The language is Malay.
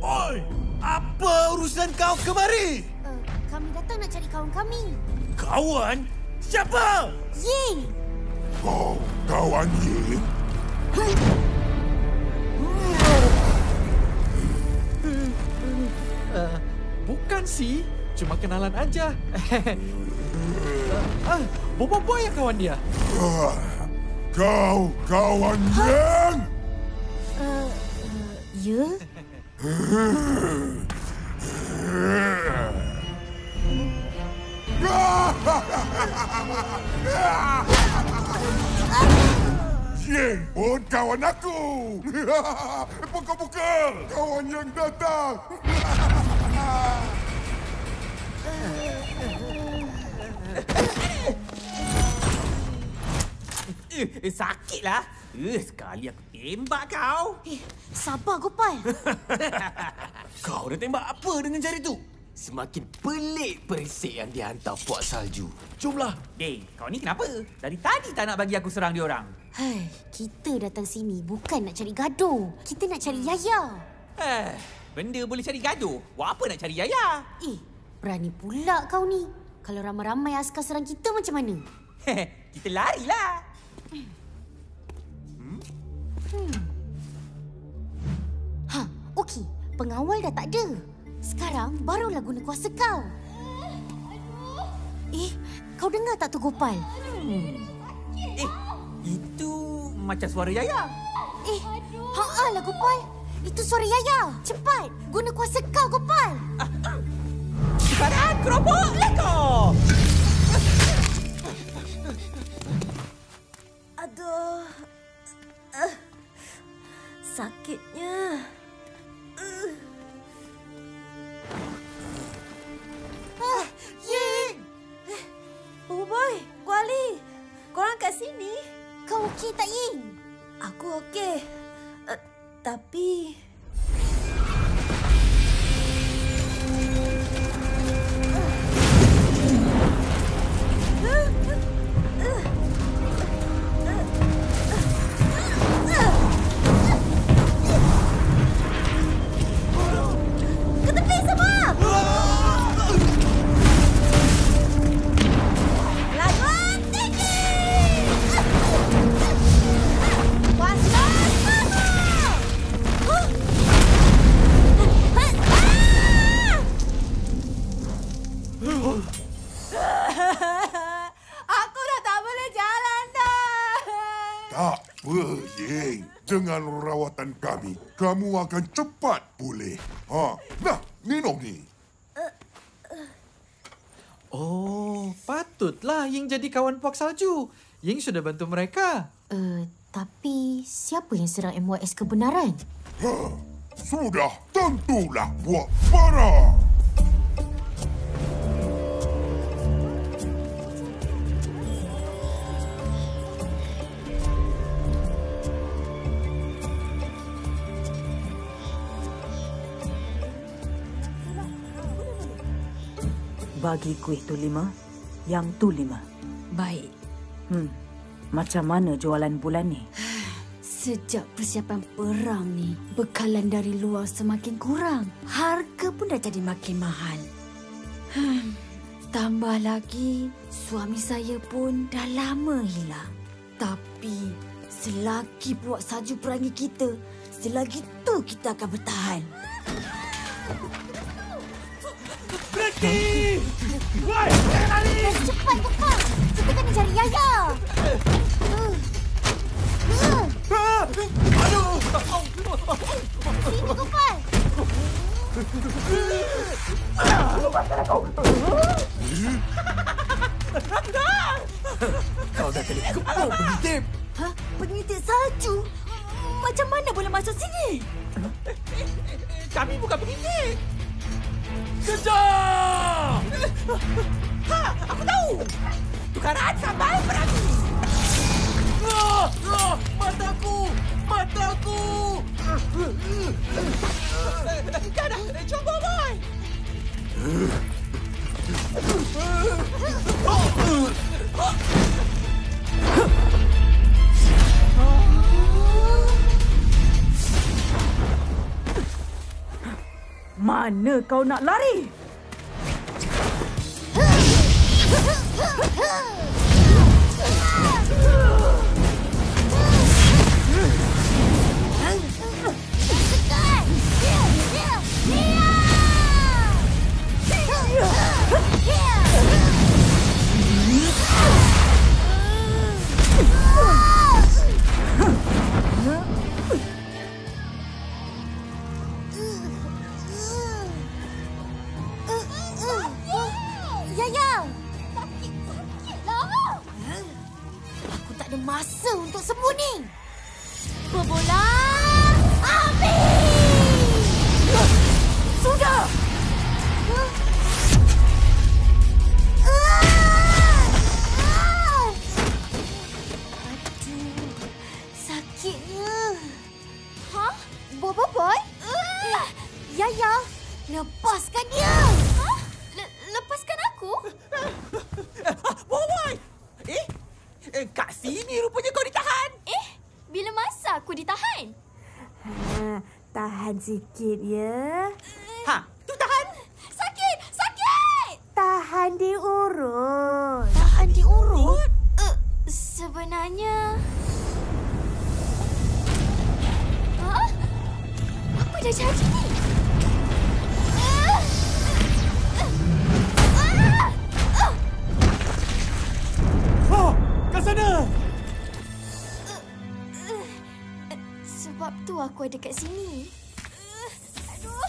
Oi! Apa urusan kau kemari? Kami datang nak cari kawan kami. Kawan? Siapa? Ying! Kau kawan Ying? Bukan sih. Cuma kenalan aja. Bobo yang kawan dia. Kau kawan Ying? Ya? Ying pun kawan aku. Buka-buka. Kawan yang datang. Sakitlah. Sekali aku tembak kau. Sabar, Gopal. Kau dah tembak apa dengan jari tu? Semakin pelik perisik yang dia hantar puak salju. Jomlah. Kau ni kenapa? Dari tadi tak nak bagi aku serang dia orang. Hai, kita datang sini bukan nak cari gaduh. Kita nak cari Yaya. Benda boleh cari gaduh. Buat apa nak cari Yaya? Berani pula kau ni. Kalau ramai-ramai askar serang kita macam mana? Kita larilah. Okey. Pengawal dah tak ada. Sekarang barulah guna kuasa kau. Kau dengar tak tu, Gopal? Itu macam suara Yaya. Lah, Gopal. Itu suara Yaya. Cepat, guna kuasa kau, Gopal. Sekarang keropok leko. Aduh. Sakitnya. Ying! Boy, Kuali. Korang kat sini? Kau okey tak, Ying? Aku okey. Tapi... Dengan rawatan kami, kamu akan cepat pulih. Nah, minum ni. Oh, patutlah Ying jadi kawan puak salju. Ying sudah bantu mereka. Tapi siapa yang serang MYS kebenaran? Sudah tentulah buat para. Bagi kuih tu 5, yang tu 5. Baik. Macam mana jualan bulan ni? Sejak persiapan perang ni, bekalan dari luar semakin kurang. Harga pun dah jadi makin mahal. Tambah lagi, suami saya pun dah lama hilang. Tapi, selagi puak salju perangi kita, selagi tu kita akan bertahan. Berhenti! Woi, jangan lari! Cepat, Gopal! Kita kena cari Yaya! Aduh! Sini, Gopal! Kau dah kena kepuk pengintip! Pengintip salju? Macam mana boleh masuk sini? Kami bukan pengintip. Kejar! Aku tahu. Tukaran sambal perangi. Mataku! Mataku! Dah, cuba, boy. Mana kau nak lari? Masa untuk sembunyi. Berbola api. Sudah. Aduh, sakitnya. Hah? Boy? Yaya, lepaskan dia. Hah? Lepaskan aku? Boy! Kat sini rupanya kau ditahan. Bila masa aku ditahan? Tahan sikit ya. Ha, tu tahan. Sakit! Tahan diurut. Tahan diurut? Sebenarnya... Hah? Apa dah jadi ni? Oh, kat sana! Sebab tu aku ada kat sini. Aduh.